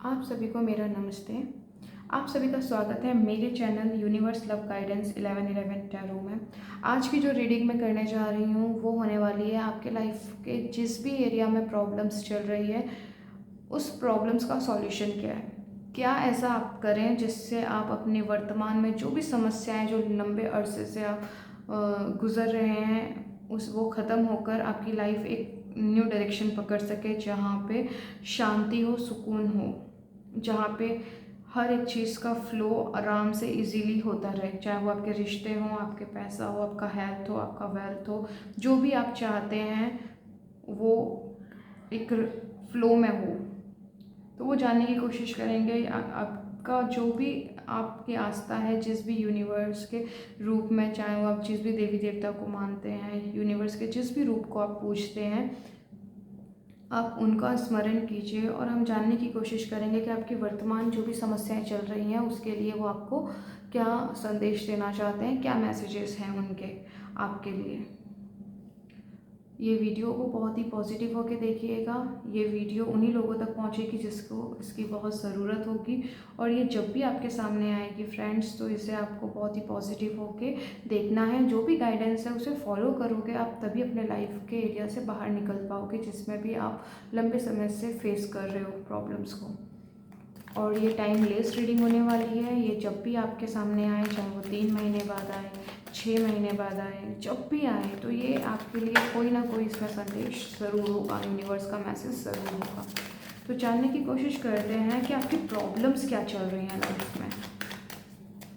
आप सभी को मेरा नमस्ते। आप सभी का स्वागत है मेरे channel universe love guidance 1111 tarot में। आज की जो रीडिंग मैं करने जा रही हूँ वो होने वाली है आपके लाइफ के जिस भी एरिया में प्रॉब्लम्स चल रही है उस प्रॉब्लम्स का सॉल्यूशन क्या है। क्या ऐसा आप करें जिससे आप अपने वर्तमान में जो भी समस्याएं जो लंबे अरसे से आप गुजर रहे हैं उस वो ख़त्म होकर आपकी लाइफ एक न्यू डायरेक्शन पकड़ सके, जहाँ पे शांति हो, सुकून हो, जहाँ पे हर एक चीज़ का फ्लो आराम से इजीली होता रहे, चाहे वो आपके रिश्ते हों, आपके पैसा हो, आपका हेल्थ हो, आपका वेल्थ हो, जो भी आप चाहते हैं वो एक फ्लो में हो। तो वो जानने की कोशिश करेंगे आपका जो भी आपकी आस्था है जिस भी यूनिवर्स के रूप में, चाहे वो आप जिस भी देवी देवता को मानते हैं, यूनिवर्स के जिस भी रूप को आप पूजते हैं, आप उनका स्मरण कीजिए और हम जानने की कोशिश करेंगे कि आपकी वर्तमान जो भी समस्याएं चल रही हैं उसके लिए वो आपको क्या संदेश देना चाहते हैं, क्या मैसेजेस हैं उनके आपके लिए। ये वीडियो को बहुत ही पॉजिटिव होकर देखिएगा। ये वीडियो उन्हीं लोगों तक पहुंचेगी जिसको इसकी बहुत ज़रूरत होगी, और ये जब भी आपके सामने आएगी फ्रेंड्स तो इसे आपको बहुत ही पॉजिटिव होके देखना है। जो भी गाइडेंस है उसे फॉलो करोगे आप तभी अपने लाइफ के एरिया से बाहर निकल पाओगे जिसमें भी आप लंबे समय से फेस कर रहे हो प्रॉब्लम्स को। और ये टाइमलेस रीडिंग होने वाली है। ये जब भी आपके सामने आए, चाहे वो 3 महीने बाद आए, 6 महीने बाद आए, जब भी आए, तो ये आपके लिए कोई ना कोई इसमें संदेश ज़रूर होगा, यूनिवर्स का मैसेज ज़रूर होगा। तो जानने की कोशिश करते हैं कि आपकी प्रॉब्लम्स क्या चल रही हैं लाइफ में।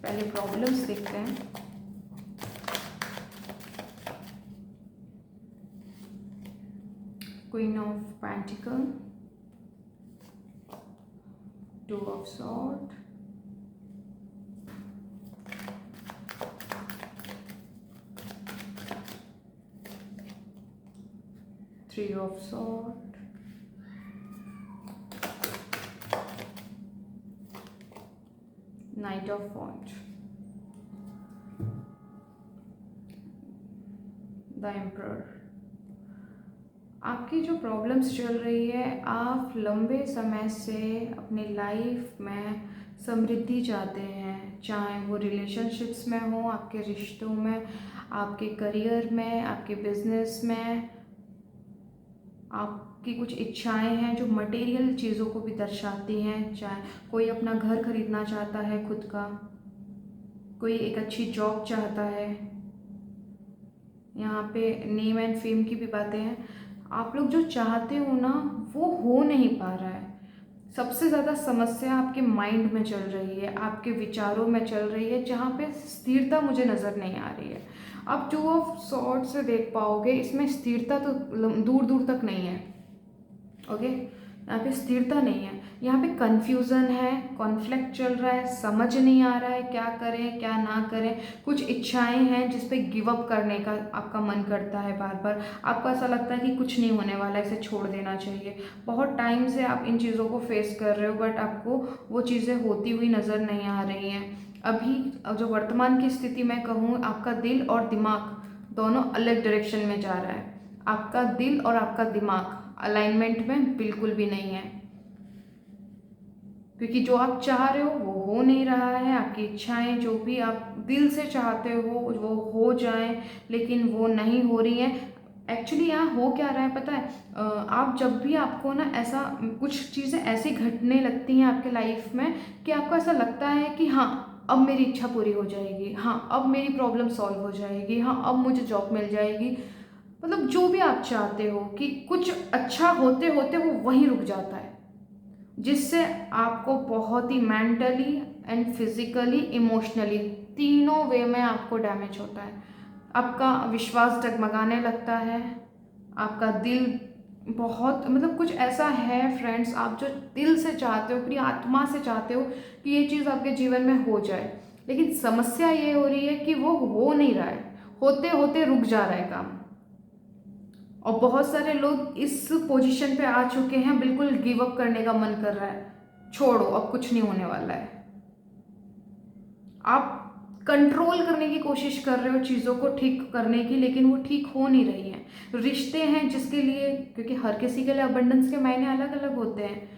पहले प्रॉब्लम्स देखते हैं। Queen of pentacle, 2 of sword, 3 of sword, knight of wand, the emperor. आपकी जो प्रॉब्लम्स चल रही है, आप लंबे समय से अपनी लाइफ में समृद्धि चाहते हैं, चाहे वो रिलेशनशिप्स में हो, आपके रिश्तों में, आपके करियर में, आपके बिजनेस में। आपकी कुछ इच्छाएं हैं जो मटेरियल चीज़ों को भी दर्शाती हैं, चाहे कोई अपना घर खरीदना चाहता है खुद का, कोई एक अच्छी जॉब चाहता है, यहाँ पे नेम एंड फेम की भी बातें हैं। आप लोग जो चाहते हो ना वो हो नहीं पा रहा है। सबसे ज़्यादा समस्या आपके माइंड में चल रही है, आपके विचारों में चल रही है, जहाँ पे स्थिरता मुझे नज़र नहीं आ रही है। आप 2 ऑफ सॉर्ड से देख पाओगे, इसमें स्थिरता तो दूर दूर तक नहीं है। ओके, यहाँ पे स्थिरता नहीं है, यहाँ पे कंफ्यूजन है, कॉन्फ्लिक्ट चल रहा है, समझ नहीं आ रहा है क्या करें क्या ना करें। कुछ इच्छाएं हैं जिस पे गिव अप करने का आपका मन करता है, बार बार आपको ऐसा लगता है कि कुछ नहीं होने वाला है, इसे छोड़ देना चाहिए। बहुत टाइम से आप इन चीज़ों को फेस कर रहे हो बट आपको वो चीज़ें होती हुई नज़र नहीं आ रही हैं। अभी जो वर्तमान की स्थिति मैं कहूँ, आपका दिल और दिमाग दोनों अलग डायरेक्शन में जा रहा है। आपका दिल और आपका दिमाग अलाइनमेंट में बिल्कुल भी नहीं है, क्योंकि जो आप चाह रहे हो वो हो नहीं रहा है। आपकी इच्छाएं जो भी आप दिल से चाहते हो वो हो जाएं, लेकिन वो नहीं हो रही हैं। एक्चुअली यहाँ हो क्या रहा है पता है, आप जब भी आपको ना ऐसा कुछ चीज़ें ऐसी घटने लगती हैं आपके लाइफ में कि आपको ऐसा लगता है कि हाँ अब मेरी इच्छा पूरी हो जाएगी, हाँ अब मेरी प्रॉब्लम सॉल्व हो जाएगी, हाँ अब मुझे जॉब मिल जाएगी, मतलब जो भी आप चाहते हो कि कुछ अच्छा होते होते वो वहीं रुक जाता है, जिससे आपको बहुत ही मेंटली एंड फिजिकली इमोशनली तीनों वे में आपको डैमेज होता है। आपका विश्वास डगमगाने लगता है, आपका दिल बहुत मतलब कुछ ऐसा है फ्रेंड्स, आप जो दिल से चाहते हो, पूरी आत्मा से चाहते हो कि ये चीज़ आपके जीवन में हो जाए, लेकिन समस्या ये हो रही है कि वो हो नहीं रहा है, होते होते रुक जा रहा है काम। और बहुत सारे लोग इस पोजीशन पे आ चुके हैं, बिल्कुल गिव अप करने का मन कर रहा है, छोड़ो अब कुछ नहीं होने वाला है। आप कंट्रोल करने की कोशिश कर रहे हो चीज़ों को ठीक करने की, लेकिन वो ठीक हो नहीं रही हैं। रिश्ते हैं जिसके लिए, क्योंकि हर किसी के लिए अबंडेंस के मायने अलग अलग होते हैं,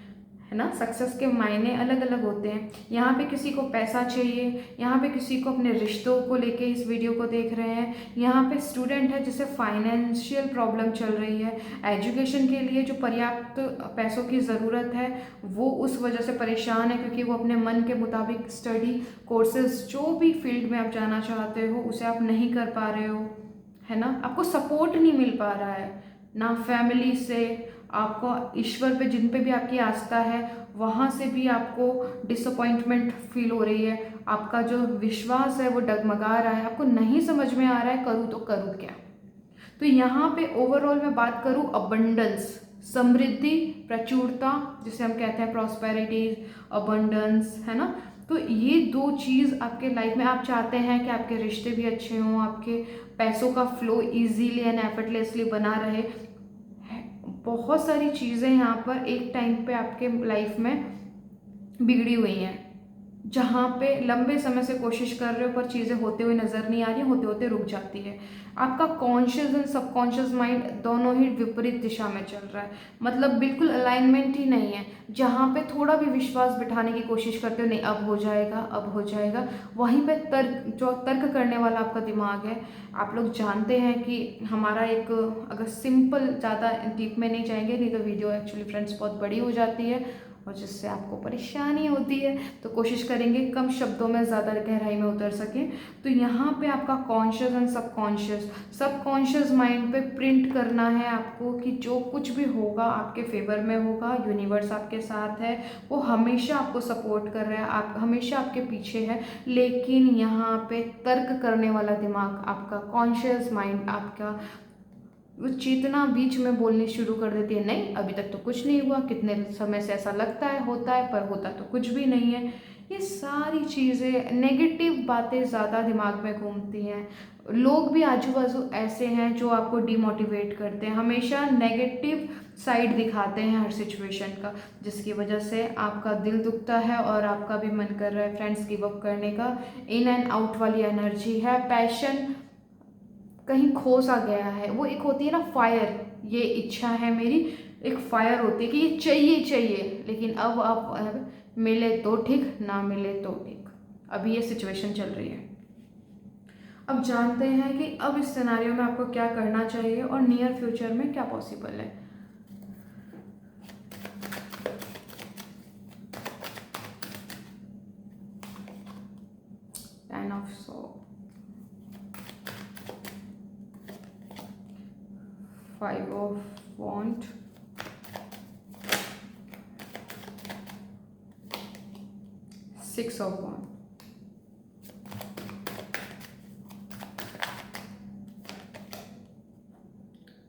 है ना। सक्सेस के मायने अलग अलग होते हैं। यहाँ पे किसी को पैसा चाहिए, यहाँ पे किसी को अपने रिश्तों को लेके इस वीडियो को देख रहे हैं, यहाँ पे स्टूडेंट है जिसे फाइनेंशियल प्रॉब्लम चल रही है, एजुकेशन के लिए जो पर्याप्त पैसों की ज़रूरत है वो उस वजह से परेशान है क्योंकि वो अपने मन के मुताबिक स्टडी कोर्सेज जो भी फील्ड में आप जाना चाहते हो उसे आप नहीं कर पा रहे हो, है ना। आपको सपोर्ट नहीं मिल पा रहा है, ना फैमिली से, आपको ईश्वर पे जिन पे भी आपकी आस्था है वहाँ से भी आपको डिसअपॉइंटमेंट फील हो रही है, आपका जो विश्वास है वो डगमगा रहा है, आपको नहीं समझ में आ रहा है करूँ तो करूँ क्या। तो यहाँ पे ओवरऑल मैं बात करूँ अबंडेंस, समृद्धि, प्रचुरता, जिसे हम कहते हैं प्रॉस्पेरिटी, अबंडेंस, है ना। तो ये दो चीज़ आपके लाइफ में आप चाहते हैं कि आपके रिश्ते भी अच्छे हों, आपके पैसों का फ्लो इजीली एंड एफर्टलेसली बना रहे। बहुत सारी चीज़ें यहाँ पर एक टाइम पे आपके लाइफ में बिगड़ी हुई हैं, जहाँ पे लंबे समय से कोशिश कर रहे हो पर चीज़ें होते हुए नज़र नहीं आ रही, होते होते रुक जाती है। आपका कॉन्शियस एंड सबकॉन्शियस माइंड दोनों ही विपरीत दिशा में चल रहा है, मतलब बिल्कुल अलाइनमेंट ही नहीं है। जहाँ पे थोड़ा भी विश्वास बिठाने की कोशिश करते हो, नहीं अब हो जाएगा अब हो जाएगा, वहीं पे तर्क करने वाला आपका दिमाग है। आप लोग जानते हैं कि हमारा एक, अगर सिंपल, ज़्यादा डीप में नहीं जाएंगे नहीं तो वीडियो एक्चुअली फ्रेंड्स बहुत बड़ी हो जाती है और जिससे आपको परेशानी होती है, तो कोशिश करेंगे कम शब्दों में ज़्यादा गहराई में उतर सकें। तो यहाँ पे आपका कॉन्शियस एंड सबकॉन्शियस माइंड पे प्रिंट करना है आपको कि जो कुछ भी होगा आपके फेवर में होगा, यूनिवर्स आपके साथ है, वो हमेशा आपको सपोर्ट कर रहा है, आप हमेशा आपके पीछे है। लेकिन यहाँ पे तर्क करने वाला दिमाग, आपका कॉन्शियस माइंड, आपका वो चेतना बीच में बोलनी शुरू कर देती है, नहीं अभी तक तो कुछ नहीं हुआ, कितने समय से ऐसा लगता है होता है पर होता तो कुछ भी नहीं है। ये सारी चीज़ें, नेगेटिव बातें ज़्यादा दिमाग में घूमती हैं। लोग भी आजू बाजू ऐसे हैं जो आपको डिमोटिवेट करते हैं, हमेशा नेगेटिव साइड दिखाते हैं हर सिचुएशन का, जिसकी वजह से आपका दिल दुखता है और आपका भी मन कर रहा है फ्रेंड्स गिव अप करने का। इन एंड आउट वाली एनर्जी है, पैशन कहीं खो सा गया है। वो एक होती है ना फायर, ये इच्छा है मेरी, एक फायर होती है कि ये चाहिए चाहिए, लेकिन अब मिले तो ठीक, ना मिले तो ठीक। अभी ये सिचुएशन चल रही है। अब जानते हैं कि अब इस सिनेरियो में आपको क्या करना चाहिए और नियर फ्यूचर में क्या पॉसिबल है। Ten of swords, 5 of Wands, 6 of Wands,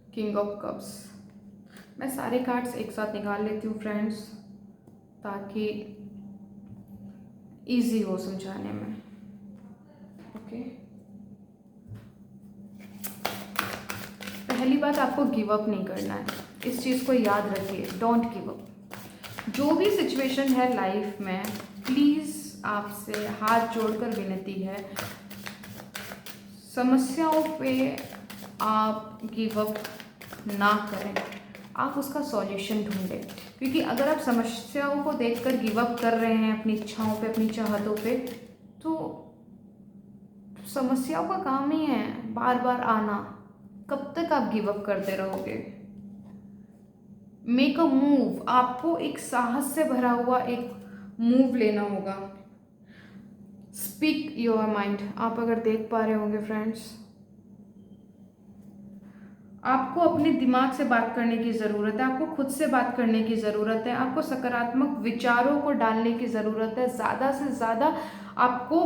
King of Cups। मैं सारे कार्ड्स एक साथ निकाल लेती हूँ फ्रेंड्स, ताकि इजी हो समझाने में। ओके, पहली बात, आपको गिव अप नहीं करना है, इस चीज़ को याद रखिए, डोंट गिव अप। जो भी सिचुएशन है लाइफ में, प्लीज़ आपसे हाथ जोड़कर विनती है, समस्याओं पे आप गिव अप ना करें, आप उसका सॉल्यूशन ढूंढें। क्योंकि अगर आप समस्याओं को देखकर गिव अप कर रहे हैं अपनी इच्छाओं पे, अपनी चाहतों पे, तो समस्याओं का काम ही है बार बार आना। कब तक आप गिव अप करते रहोगे? मेक अ मूव, आपको एक साहस से भरा हुआ एक मूव लेना होगा। Speak your mind. आप अगर देख पा रहे होंगे फ्रेंड्स, आपको अपने दिमाग से बात करने की ज़रूरत है, आपको खुद से बात करने की ज़रूरत है, आपको सकारात्मक विचारों को डालने की ज़रूरत है, ज़्यादा से ज़्यादा आपको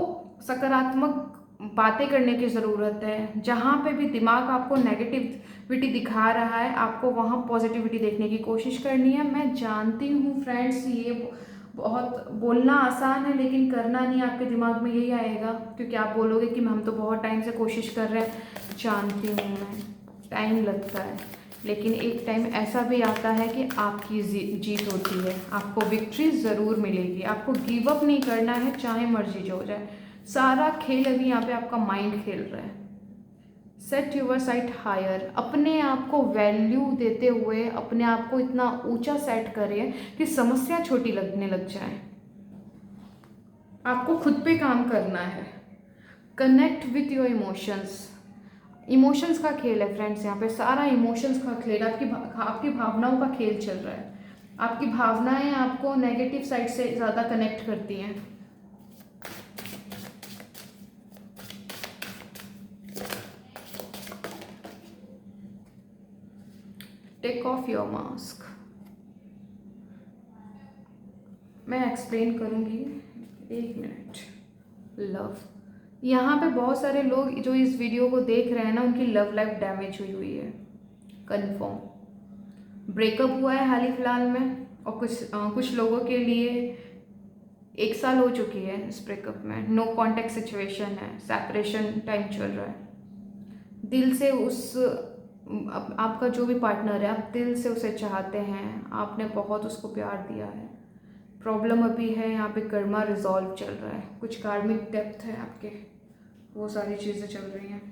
सकारात्मक बातें करने की ज़रूरत है। जहाँ पे भी दिमाग आपको नेगेटिविटी दिखा रहा है, आपको वहाँ पॉजिटिविटी देखने की कोशिश करनी है। मैं जानती हूँ फ्रेंड्स, ये बहुत बोलना आसान है लेकिन करना नहीं, आपके दिमाग में यही आएगा क्योंकि आप बोलोगे कि हम तो बहुत टाइम से कोशिश कर रहे हैं। जानती हूँ मैं, टाइम लगता है, लेकिन एक टाइम ऐसा भी आता है कि आपकी जीत होती है, आपको विक्ट्री ज़रूर मिलेगी। आपको गिव अप नहीं करना है, चाहे मर्जी जो हो जाए। सारा खेल अभी यहाँ पे आपका माइंड खेल रहा है, सेट यूर साइट हायर, अपने आप को वैल्यू देते हुए अपने आप को इतना ऊंचा सेट करें कि समस्या छोटी लगने लग जाए। आपको खुद पे काम करना है। Connect with your emotions, emotions का खेल है फ्रेंड्स, यहाँ पे सारा इमोशंस का खेल, आपकी भावनाओं का खेल चल रहा है। आपकी भावनाएं आपको नेगेटिव साइड से ज़्यादा कनेक्ट करती हैं। टेक ऑफ योर मास्क, मैं एक्सप्लेन करूँगी, एक मिनट। लव, यहाँ पे बहुत सारे लोग जो इस वीडियो को देख रहे हैं ना, उनकी लव लाइफ डैमेज हुई हुई है, कंफर्म। ब्रेकअप हुआ है हाल ही फिलहाल में, और कुछ लोगों के लिए 1 साल हो चुकी है इस ब्रेकअप में। नो कॉन्टेक्ट सिचुएशन है, सेपरेशन टाइम चल रहा है। दिल से आपका जो भी पार्टनर है, आप दिल से उसे चाहते हैं, आपने बहुत उसको प्यार दिया है। प्रॉब्लम अभी है यहाँ पे, कर्मा रिजॉल्व चल रहा है, कुछ कार्मिक डेप्थ है आपके, वो सारी चीज़ें चल रही हैं।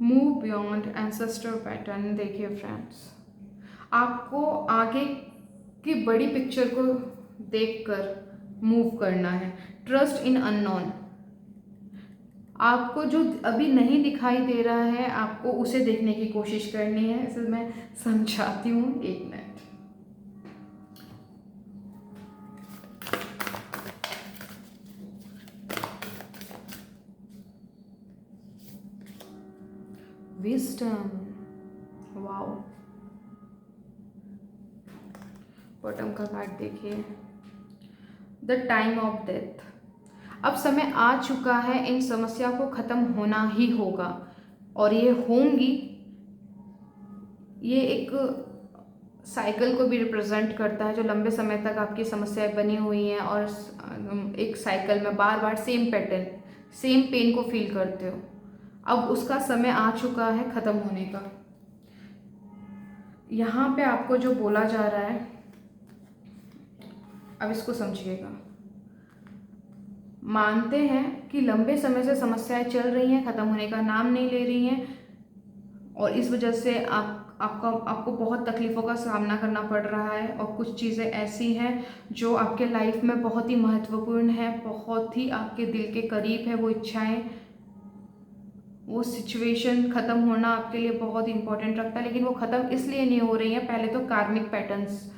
Move beyond ancestor pattern. देखिए फ्रेंड्स, आपको आगे की बड़ी पिक्चर को देखकर मूव करना है। ट्रस्ट इन अननोन, आपको जो अभी नहीं दिखाई दे रहा है, आपको उसे देखने की कोशिश करनी है। इसे मैं समझाती हूँ, एक मिनट। Wisdom, wow. बॉटम का कार्ड देखिए, द टाइम ऑफ डेथ। अब समय आ चुका है, इन समस्या को ख़त्म होना ही होगा, और ये होंगी। ये एक साइकिल को भी रिप्रेजेंट करता है, जो लंबे समय तक आपकी समस्याएं बनी हुई हैं, और एक साइकिल में बार बार सेम पैटर्न, सेम पेन को फील करते हो। अब उसका समय आ चुका है ख़त्म होने का। यहाँ पे आपको जो बोला जा रहा है, अब इसको समझिएगा। मानते हैं कि लंबे समय से समस्याएं चल रही हैं, ख़त्म होने का नाम नहीं ले रही हैं, और इस वजह से आपको बहुत तकलीफ़ों का सामना करना पड़ रहा है। और कुछ चीज़ें ऐसी हैं जो आपके लाइफ में बहुत ही महत्वपूर्ण है, बहुत ही आपके दिल के करीब है। वो इच्छाएं, वो सिचुएशन ख़त्म होना आपके लिए बहुत इंपॉर्टेंट रखता है, लेकिन वो ख़त्म इसलिए नहीं हो रही है। पहले तो कार्मिक पैटर्न्स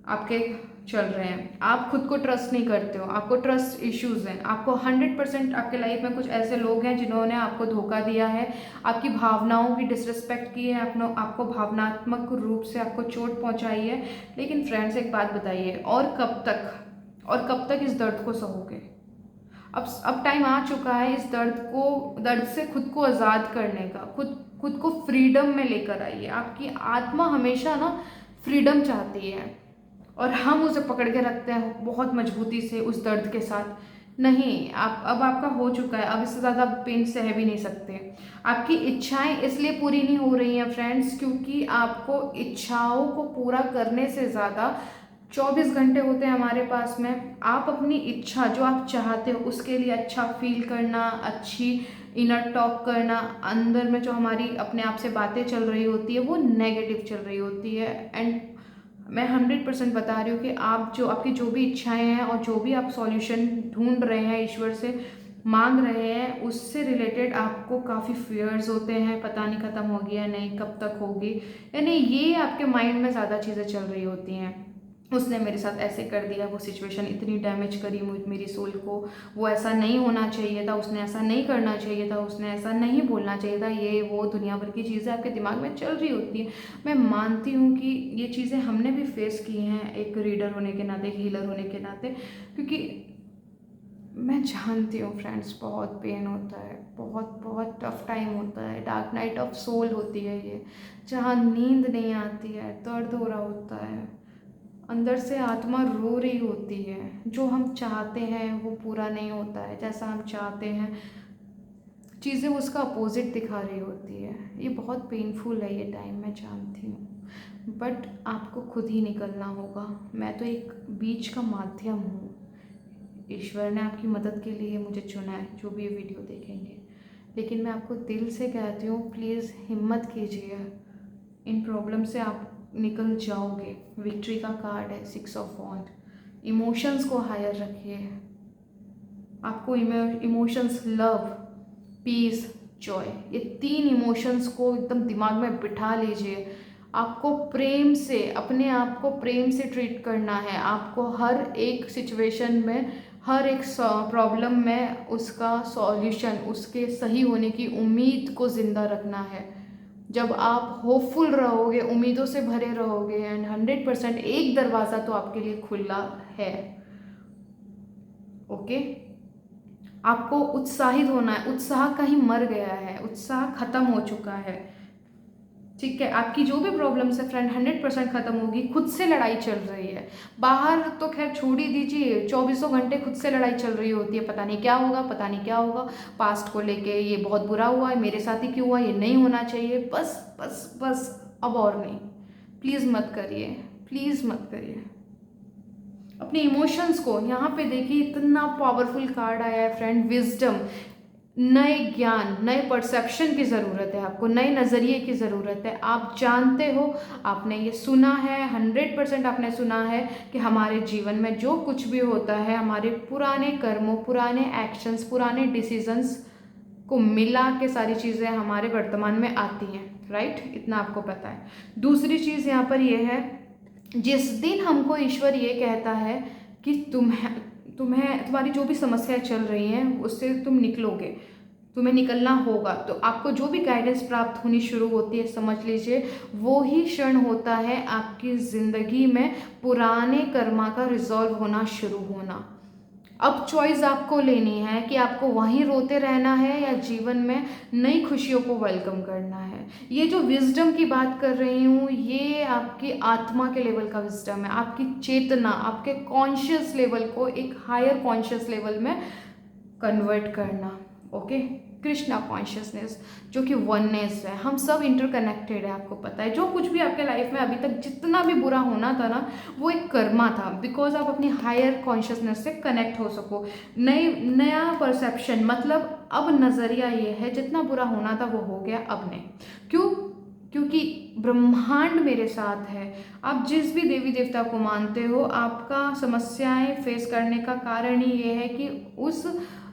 आपके चल रहे हैं, आप खुद को ट्रस्ट नहीं करते हो, आपको ट्रस्ट इश्यूज़ हैं। आपको 100% आपके लाइफ में कुछ ऐसे लोग हैं जिन्होंने आपको धोखा दिया है, आपकी भावनाओं की डिसरिस्पेक्ट की है, आपको भावनात्मक रूप से आपको चोट पहुंचाई है। लेकिन फ्रेंड्स, एक बात बताइए, और कब तक इस दर्द को सहोगे? अब टाइम आ चुका है इस दर्द से खुद को आज़ाद करने का। खुद को फ्रीडम में लेकर आइए। आपकी आत्मा हमेशा ना फ्रीडम चाहती है, और हम उसे पकड़ के रखते हैं बहुत मजबूती से उस दर्द के साथ। नहीं, अब आपका हो चुका है, अब इससे ज़्यादा पेन सह भी नहीं सकते। आपकी इच्छाएं इसलिए पूरी नहीं हो रही हैं फ्रेंड्स, क्योंकि आपको इच्छाओं को पूरा करने से ज़्यादा 24 घंटे होते हैं हमारे पास में। आप अपनी इच्छा, जो आप चाहते हो, उसके लिए अच्छा फील करना, अच्छी इनर टॉक करना, अंदर में जो हमारी अपने आप से बातें चल रही होती है वो नेगेटिव चल रही होती है। एंड मैं 100% बता रही हूँ कि आपकी जो भी इच्छाएं हैं और जो भी आप सॉल्यूशन ढूंढ रहे हैं, ईश्वर से मांग रहे हैं, उससे रिलेटेड आपको काफ़ी फियर्स होते हैं। पता नहीं ख़त्म होगी या नहीं, कब तक होगी, यानी ये आपके माइंड में ज़्यादा चीज़ें चल रही होती हैं। उसने मेरे साथ ऐसे कर दिया, वो सिचुएशन इतनी डैमेज करी मेरी सोल को, वो ऐसा नहीं होना चाहिए था, उसने ऐसा नहीं करना चाहिए था, उसने ऐसा नहीं बोलना चाहिए था। ये वो दुनिया भर की चीज़ें आपके दिमाग में चल रही होती है। मैं मानती हूँ कि ये चीज़ें हमने भी फेस की हैं, एक रीडर होने के नाते, एक हीलर होने के नाते, क्योंकि मैं जानती हूँ फ्रेंड्स, बहुत पेन होता है, बहुत बहुत टफ टाइम होता है, डार्क नाइट ऑफ सोल होती है ये, जहाँ नींद नहीं आती है, दर्द हो रहा होता है, अंदर से आत्मा रो रही होती है। जो हम चाहते हैं वो पूरा नहीं होता है, जैसा हम चाहते हैं चीज़ें उसका अपोजिट दिखा रही होती है। ये बहुत पेनफुल है ये टाइम, मैं जानती हूँ। बट आपको खुद ही निकलना होगा। मैं तो एक बीच का माध्यम हूँ। ईश्वर ने आपकी मदद के लिए मुझे चुना है, जो भी ये वीडियो देखेंगे। लेकिन मैं आपको दिल से कहती हूँ, प्लीज़ हिम्मत कीजिए, इन प्रॉब्लम से आप निकल जाओगे। विक्ट्री का कार्ड है 6 ऑफ वॉन्ड। इमोशंस को हायर रखिए। आपको इमोशंस लव, पीस, जॉय, ये 3 इमोशंस को एकदम दिमाग में बिठा लीजिए। आपको प्रेम से, अपने आप को प्रेम से ट्रीट करना है। आपको हर एक सिचुएशन में, हर एक प्रॉब्लम में उसका सॉल्यूशन, उसके सही होने की उम्मीद को ज़िंदा रखना है। जब आप होपफुल रहोगे, उम्मीदों से भरे रहोगे, एंड 100% एक दरवाज़ा तो आपके लिए खुला है। ओके, आपको उत्साहित होना है। उत्साह कहीं मर गया है, उत्साह खत्म हो चुका है। ठीक है, आपकी जो भी प्रॉब्लम्स है फ्रेंड 100% खत्म होगी। खुद से लड़ाई चल रही है बाहर, तो खैर छोड़ ही दीजिए। 24 घंटे खुद से लड़ाई चल रही होती है, पता नहीं क्या होगा, पता नहीं क्या होगा। पास्ट को लेके, ये बहुत बुरा हुआ है, मेरे साथ ही क्यों हुआ, ये नहीं होना चाहिए, बस बस बस, अब और नहीं। प्लीज़ मत करिए, प्लीज़ मत करिए। अपने इमोशंस को, यहाँ पे देखिए इतना पावरफुल कार्ड आया है फ्रेंड, विजडम। नए ज्ञान, नए परसेप्शन की ज़रूरत है आपको, नए नज़रिए की ज़रूरत है। आप जानते हो, आपने ये सुना है, 100% आपने सुना है कि हमारे जीवन में जो कुछ भी होता है, हमारे पुराने कर्मों, पुराने एक्शंस, पुराने डिसीजंस को मिला के सारी चीज़ें हमारे वर्तमान में आती हैं, राइट? इतना आपको पता है। दूसरी चीज़ यहाँ पर ये है, जिस दिन हमको ईश्वर ये कहता है कि तुम्हारी जो भी समस्याएं चल रही हैं उससे तुम निकलोगे, तुम्हें निकलना होगा, तो आपको जो भी गाइडेंस प्राप्त होनी शुरू होती है, समझ लीजिए वो ही क्षण होता है आपकी ज़िंदगी में पुराने कर्मा का रिजॉल्व होना शुरू होना। अब चॉइस आपको लेनी है कि आपको वहीं रोते रहना है या जीवन में नई खुशियों को वेलकम करना है। ये जो विजडम की बात कर रही हूँ, ये आपकी आत्मा के लेवल का विजडम है, आपकी चेतना, आपके कॉन्शियस लेवल को एक हायर कॉन्शियस लेवल में कन्वर्ट करना। ओके, कृष्णा कॉन्शियसनेस, जो कि वननेस है। हम सब इंटरकनेक्टेड है, आपको पता है। जो कुछ भी आपके लाइफ में अभी तक जितना भी बुरा होना था ना, वो एक कर्मा था, बिकॉज आप अपनी हायर कॉन्शियसनेस से कनेक्ट हो सको। नया परसेप्शन, मतलब अब नज़रिया ये है, जितना बुरा होना था वो हो गया, अब नहीं। क्यों? क्योंकि ब्रह्मांड मेरे साथ है। आप जिस भी देवी देवता को मानते हो, आपका समस्याएं फेस करने का कारण ही ये है कि उस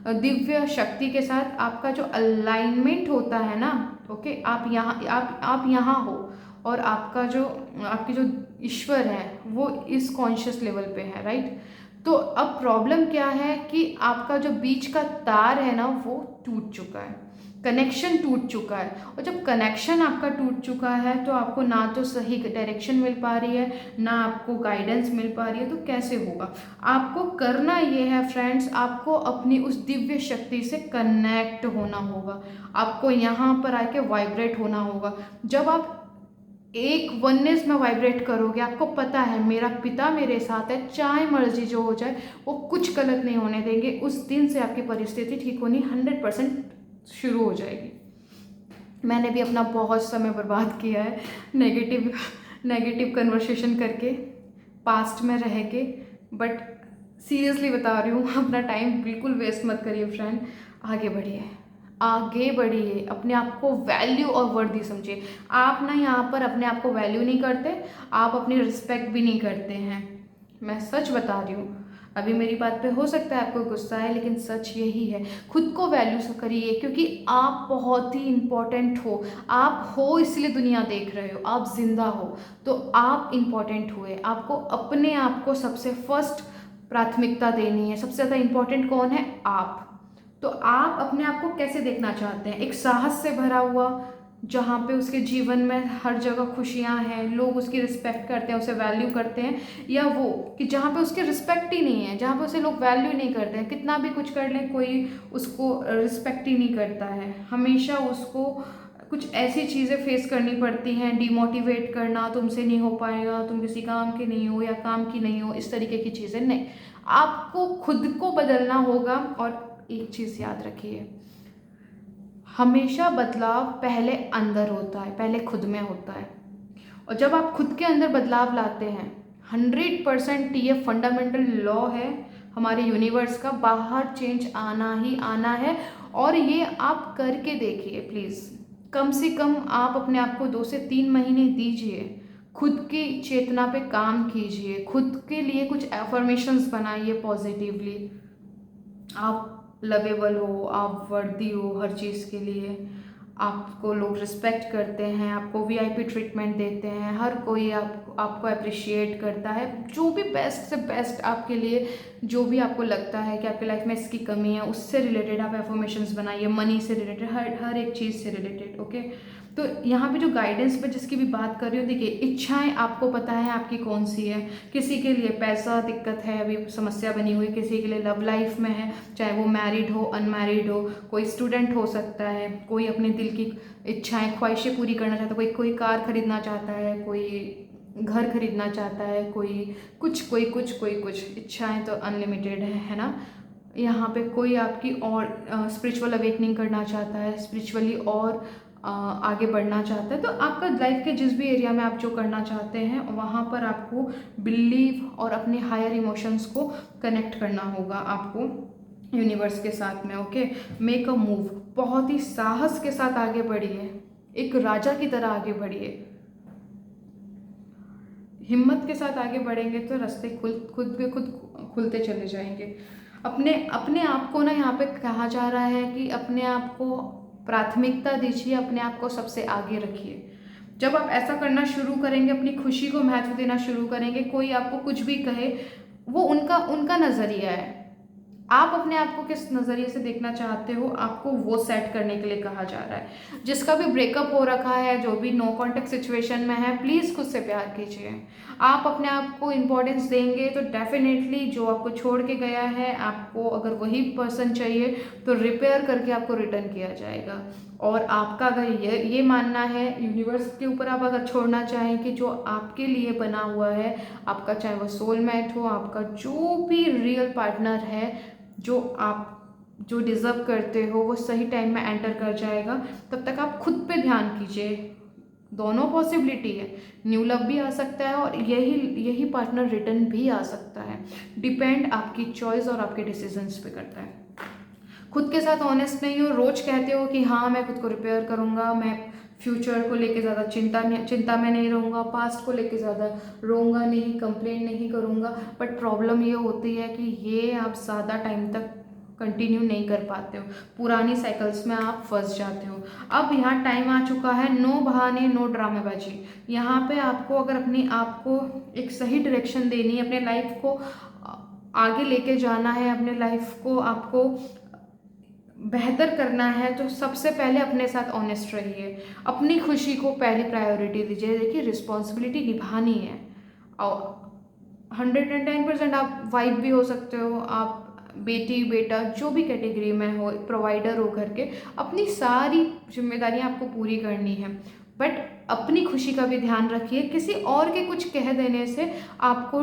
दिव्य शक्ति के साथ आपका जो अलाइनमेंट होता है ना, ओके, आप यहाँ हो, और आपकी जो ईश्वर है वो इस कॉन्शियस लेवल पे है, राइट? तो अब प्रॉब्लम क्या है कि आपका जो बीच का तार है ना, वो टूट चुका है, कनेक्शन टूट चुका है। और जब कनेक्शन आपका टूट चुका है तो आपको ना तो सही डायरेक्शन मिल पा रही है, ना आपको गाइडेंस मिल पा रही है, तो कैसे होगा? आपको करना ये है फ्रेंड्स, आपको अपनी उस दिव्य शक्ति से कनेक्ट होना होगा। आपको यहाँ पर आके वाइब्रेट होना होगा। जब आप एक वननेस में वाइब्रेट करोगे, आपको पता है मेरा पिता मेरे साथ है, चाहे मर्जी जो हो जाए वो कुछ गलत नहीं होने देंगे, उस दिन से आपकी परिस्थिति ठीक होनी 100% शुरू हो जाएगी। मैंने भी अपना बहुत समय बर्बाद किया है नेगेटिव कन्वर्सेशन करके, पास्ट में रह के, बट सीरियसली बता रही हूँ, अपना टाइम बिल्कुल वेस्ट मत करिए फ्रेंड। आगे बढ़िए, आगे बढ़िए, अपने आप को वैल्यू और वर्दी समझिए। आप ना यहाँ पर अपने आप को वैल्यू नहीं करते, आप अपनी रिस्पेक्ट भी नहीं करते हैं। मैं सच बता रही हूँ। अभी मेरी बात पे हो सकता है आपको गुस्सा है, लेकिन सच यही है। खुद को वैल्यू करिए, क्योंकि आप बहुत ही इम्पोर्टेंट हो। आप हो इसलिए दुनिया देख रहे हो, आप जिंदा हो तो आप इम्पोर्टेंट हुए। आपको अपने आप को सबसे फर्स्ट प्राथमिकता देनी है। सबसे ज़्यादा इम्पोर्टेंट कौन है? आप। तो आप अपने आप को कैसे देखना चाहते हैं? एक साहस से भरा हुआ, जहाँ पे उसके जीवन में हर जगह खुशियाँ हैं, लोग उसकी रिस्पेक्ट करते हैं, उसे वैल्यू करते हैं, या वो कि जहाँ पे उसकी रिस्पेक्ट ही नहीं है, जहाँ पे उसे लोग वैल्यू नहीं करते हैं, कितना भी कुछ कर लें कोई उसको रिस्पेक्ट ही नहीं करता है। हमेशा उसको कुछ ऐसी चीज़ें फेस करनी पड़ती हैं, डिमोटिवेट करना, तुमसे नहीं हो पाएगा, तुम किसी काम के नहीं हो या काम की नहीं हो, इस तरीके की चीज़ें नहीं। आपको खुद को बदलना होगा। और एक चीज़ याद रखिए, हमेशा बदलाव पहले अंदर होता है, पहले खुद में होता है। और जब आप खुद के अंदर बदलाव लाते हैं, 100% ये फंडामेंटल लॉ है हमारे यूनिवर्स का, बाहर चेंज आना ही आना है। और ये आप करके देखिए प्लीज़, कम से कम आप अपने आप को 2 से 3 महीने दीजिए, खुद की चेतना पे काम कीजिए, खुद के लिए कुछ एफर्मेशंस बनाइए पॉजिटिवली। आप लवेबल हो, आप वर्दी हो हर चीज़ के लिए, आपको लोग रिस्पेक्ट करते हैं, आपको वीआईपी ट्रीटमेंट देते हैं, हर कोई आपको अप्रिशिएट करता है। जो भी बेस्ट से बेस्ट आपके लिए, जो भी आपको लगता है कि आपकी लाइफ में इसकी कमी है, उससे रिलेटेड आप एफर्मेशंस बनाइए, मनी से रिलेटेड, हर एक चीज़ से रिलेटेड। ओके, तो यहाँ पे जो गाइडेंस पे जिसकी भी बात कर रही हूँ, देखिए इच्छाएं आपको पता है आपकी कौन सी है। किसी के लिए पैसा दिक्कत है, अभी समस्या बनी हुई, किसी के लिए लव लाइफ में है, चाहे वो मैरिड हो अनमैरिड हो, कोई स्टूडेंट हो सकता है, कोई अपने दिल की इच्छाएं ख्वाहिशें पूरी करना चाहता है, कोई कार खरीदना चाहता है, कोई घर खरीदना चाहता है, कोई कुछ इच्छाएं तो अनलिमिटेड है ना। यहाँ पे कोई आपकी और स्पिरिचुअल अवेकनिंग करना चाहता है, स्पिरिचुअली और आगे बढ़ना चाहता है। तो आपका लाइफ के जिस भी एरिया में आप जो करना चाहते हैं, वहाँ पर आपको बिलीव और अपने हायर इमोशंस को कनेक्ट करना होगा आपको यूनिवर्स के साथ में। ओके, मेक अ मूव, बहुत ही साहस के साथ आगे बढ़िए, एक राजा की तरह आगे बढ़िए। हिम्मत के साथ आगे बढ़ेंगे तो रास्ते खुद खुलते चले जाएंगे। अपने अपने आप को ना, यहाँ पे कहा जा रहा है कि अपने आप को प्राथमिकता दीजिए, अपने आप को सबसे आगे रखिए। जब आप ऐसा करना शुरू करेंगे, अपनी खुशी को महत्व देना शुरू करेंगे, कोई आपको कुछ भी कहे, वो उनका उनका नज़रिया है। आप अपने आप को किस नज़रिए से देखना चाहते हो, आपको वो सेट करने के लिए कहा जा रहा है। जिसका भी ब्रेकअप हो रखा है, जो भी नो कॉन्टेक्ट सिचुएशन में है, प्लीज़ खुद से प्यार कीजिए। आप अपने आप को इम्पोर्टेंस देंगे तो डेफिनेटली जो आपको छोड़ के गया है, आपको अगर वही पर्सन चाहिए तो रिपेयर करके आपको रिटर्न किया जाएगा। और आपका अगर ये मानना है यूनिवर्स के ऊपर, आप अगर छोड़ना चाहें कि जो आपके लिए बना हुआ है, आपका चाहे वो सोलमेट हो, आपका जो भी रियल पार्टनर है, जो डिज़र्व करते हो, वो सही टाइम में एंटर कर जाएगा। तब तक आप खुद पे ध्यान कीजिए। दोनों पॉसिबिलिटी है, न्यू लव भी आ सकता है और यही पार्टनर रिटर्न भी आ सकता है। डिपेंड आपकी चॉइस और आपके डिसीजंस पे करता है। खुद के साथ ऑनेस्ट नहीं हो, रोज कहते हो कि हाँ मैं खुद को रिपेयर करूँगा, मैं फ्यूचर को लेके ज़्यादा चिंता में नहीं रहूँगा, पास्ट को लेके ज़्यादा रोऊंगा नहीं, कंप्लेन नहीं करूँगा। बट प्रॉब्लम ये होती है कि ये आप ज़्यादा टाइम तक कंटिन्यू नहीं कर पाते हो, पुरानी साइकिल्स में आप फंस जाते हो। अब यहाँ टाइम आ चुका है, नो बहाने, नो ड्रामेबाजी। यहाँ पे आपको अगर अपनी आप को एक सही डायरेक्शन देनी है, अपने लाइफ को आगे लेके जाना है, अपने लाइफ को आपको बेहतर करना है, तो सबसे पहले अपने साथ ऑनेस्ट रहिए, अपनी खुशी को पहली प्रायोरिटी दीजिए। देखिए रिस्पॉन्सिबिलिटी निभानी है, और 110% आप वाइफ भी हो सकते हो, आप बेटी बेटा जो भी कैटेगरी में हो, प्रोवाइडर हो घर के, अपनी सारी जिम्मेदारियां आपको पूरी करनी है। बट अपनी खुशी का भी ध्यान रखिए। किसी और के कुछ कह देने से आपको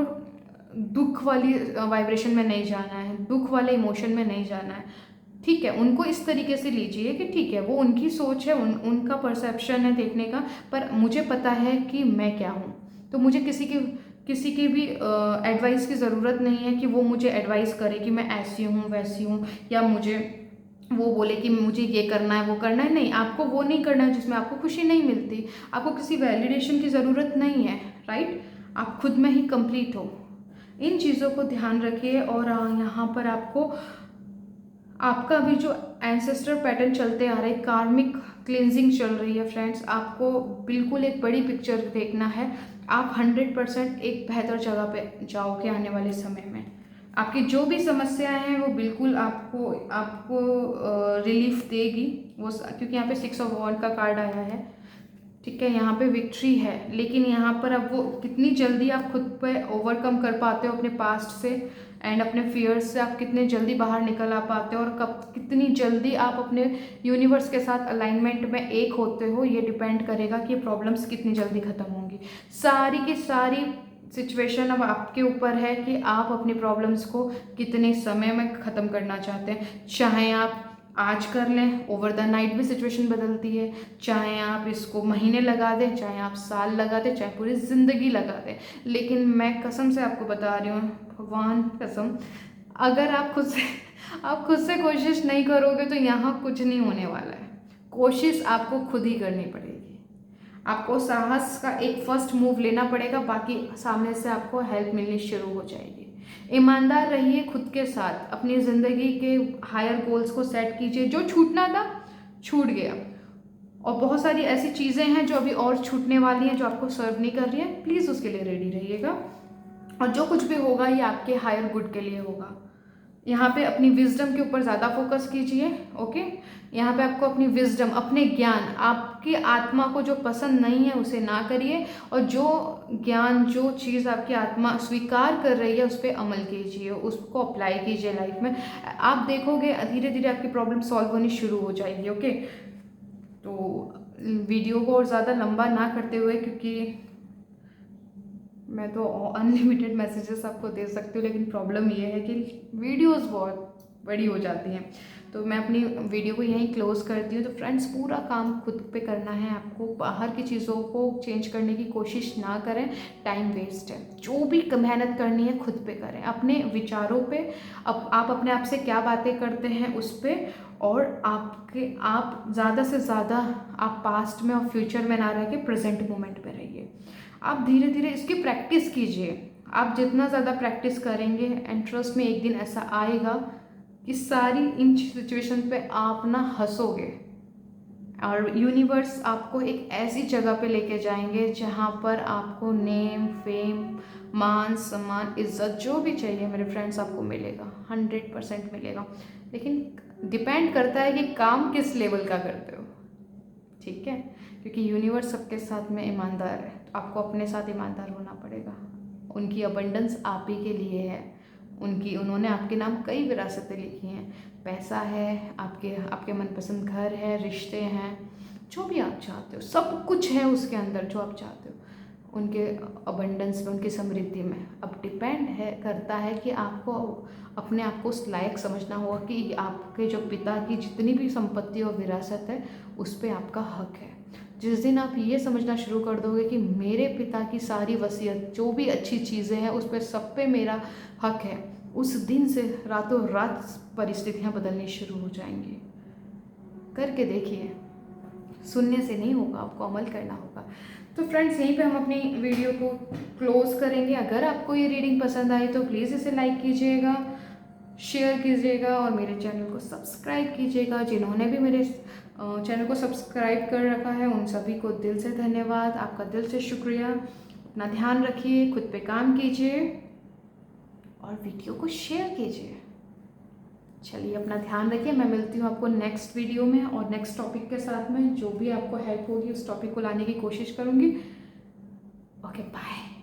दुख वाली वाइब्रेशन में नहीं जाना है, दुख वाले इमोशन में नहीं जाना है। ठीक है, उनको इस तरीके से लीजिए कि ठीक है, वो उनकी सोच है, उनका परसेप्शन है देखने का, पर मुझे पता है कि मैं क्या हूँ। तो मुझे किसी की भी एडवाइस की ज़रूरत नहीं है कि वो मुझे एडवाइस करे कि मैं ऐसी हूँ वैसी हूँ, या मुझे वो बोले कि मुझे ये करना है वो करना है। नहीं, आपको वो नहीं करना है जिसमें आपको खुशी नहीं मिलती। आपको किसी वैलिडेशन की ज़रूरत नहीं है, राइट। आप खुद में ही कंप्लीट हो। इन चीज़ों को ध्यान रखिए। और यहाँ पर आपका भी जो एंसेस्टर पैटर्न चलते आ रहे, कार्मिक क्लिनजिंग चल रही है फ्रेंड्स, आपको बिल्कुल एक बड़ी पिक्चर देखना है। आप 100% एक बेहतर जगह पे जाओगे आने वाले समय में। आपकी जो भी समस्याएं हैं वो बिल्कुल आपको रिलीफ देगी वो, क्योंकि यहाँ पे 6 ऑफ वॉन्ड का कार्ड आया है। ठीक है, यहाँ पे विक्ट्री है, लेकिन यहाँ पर अब वो कितनी जल्दी आप खुद पे ओवरकम कर पाते हो अपने पास्ट से एंड अपने फियर्स से, आप कितने जल्दी बाहर निकल आ पाते हो, और कब कितनी जल्दी आप अपने यूनिवर्स के साथ अलाइनमेंट में एक होते हो, ये डिपेंड करेगा कि ये प्रॉब्लम्स कितनी जल्दी ख़त्म होंगी। सारी की सारी सिचुएशन अब आपके ऊपर है कि आप अपनी प्रॉब्लम्स को कितने समय में ख़त्म करना चाहते हैं। चाहे आप आज कर लें, ओवर द नाइट भी सिचुएशन बदलती है। चाहे आप इसको महीने लगा दें, चाहे आप साल लगा दें, चाहे पूरी ज़िंदगी लगा दें, लेकिन मैं कसम से आपको बता रही हूँ, भगवान कसम, अगर आप खुद से कोशिश नहीं करोगे तो यहाँ कुछ नहीं होने वाला है। कोशिश आपको खुद ही करनी पड़ेगी। आपको साहस का एक फर्स्ट मूव लेना पड़ेगा, बाकी सामने से आपको हेल्प मिलनी शुरू हो जाएगी। ईमानदार रहिए खुद के साथ, अपनी ज़िंदगी के हायर गोल्स को सेट कीजिए। जो छूटना था छूट गया, और बहुत सारी ऐसी चीज़ें हैं जो अभी और छूटने वाली हैं, जो आपको सर्व नहीं कर रही हैं। प्लीज़ उसके लिए रेडी रहिएगा, और जो कुछ भी होगा ये आपके हायर गुड के लिए होगा। यहाँ पे अपनी विजडम के ऊपर ज़्यादा फोकस कीजिए। ओके, यहाँ पे आपको अपनी विजडम, अपने ज्ञान, आपकी आत्मा को जो पसंद नहीं है उसे ना करिए, और जो ज्ञान, जो चीज़ आपकी आत्मा स्वीकार कर रही है उस पर अमल कीजिए, उसको अप्लाई कीजिए लाइफ में। आप देखोगे धीरे धीरे आपकी प्रॉब्लम सॉल्व होनी शुरू हो जाएगी। ओके, तो वीडियो को और ज़्यादा लंबा ना करते हुए, क्योंकि मैं तो अनलिमिटेड मैसेजेस आपको दे सकती हूँ, लेकिन प्रॉब्लम ये है कि वीडियोस बहुत बड़ी हो जाती हैं, तो मैं अपनी वीडियो को यहीं क्लोज़ करती हूँ। तो फ्रेंड्स, पूरा काम खुद पे करना है आपको, बाहर की चीज़ों को चेंज करने की कोशिश ना करें, टाइम वेस्ट है। जो भी मेहनत करनी है खुद पे करें, अपने विचारों पे, आप अपने आप से क्या बातें करते हैं उस पर, और आप ज़्यादा से ज़्यादा आप पास्ट में और फ्यूचर में ना रह के प्रेजेंट मोमेंट में रहिए। आप धीरे धीरे इसकी प्रैक्टिस कीजिए। आप जितना ज़्यादा प्रैक्टिस करेंगे, एंड ट्रस्ट में एक दिन ऐसा आएगा कि सारी इन सिचुएशन पे आप ना हंसोगे, और यूनिवर्स आपको एक ऐसी जगह पे लेके जाएंगे जहाँ पर आपको नेम, फेम, मान सम्मान, इज्जत, जो भी चाहिए मेरे फ्रेंड्स आपको मिलेगा, 100% मिलेगा। लेकिन डिपेंड करता है कि काम किस लेवल का करते हो, ठीक है, क्योंकि यूनिवर्स सबके साथ में ईमानदार है, तो आपको अपने साथ ईमानदार होना पड़ेगा। उनकी अबंडेंस आप ही के लिए है, उन्होंने आपके नाम कई विरासतें लिखी हैं। पैसा है, आपके मनपसंद घर है, रिश्ते हैं, जो भी आप चाहते हो सब कुछ है उसके अंदर, जो आप चाहते हो उनके अबंडेंस में, उनकी समृद्धि में। अब डिपेंड करता है कि आपको अपने आप को उस लायक समझना होगा कि आपके जो पिता की जितनी भी संपत्ति और विरासत है उस पर आपका हक है। जिस दिन आप ये समझना शुरू कर दोगे कि मेरे पिता की सारी वसीयत, जो भी अच्छी चीज़ें हैं उस पर सब पे मेरा हक है, उस दिन से रातों रात परिस्थितियाँ बदलनी शुरू हो जाएंगी। करके देखिए, सुनने से नहीं होगा, आपको अमल करना होगा। तो फ्रेंड्स, यहीं पे हम अपनी वीडियो को क्लोज़ करेंगे। अगर आपको ये रीडिंग पसंद आई तो प्लीज़ इसे लाइक कीजिएगा, शेयर कीजिएगा, और मेरे चैनल को सब्सक्राइब कीजिएगा। जिन्होंने भी मेरे चैनल को सब्सक्राइब कर रखा है उन सभी को दिल से धन्यवाद, आपका दिल से शुक्रिया। अपना ध्यान रखिए, खुद पे काम कीजिए, और वीडियो को शेयर कीजिए। चलिए, अपना ध्यान रखिए। मैं मिलती हूँ आपको नेक्स्ट वीडियो में और नेक्स्ट टॉपिक के साथ में। जो भी आपको हेल्प होगी उस टॉपिक को लाने की कोशिश करूँगी। Okay, bye.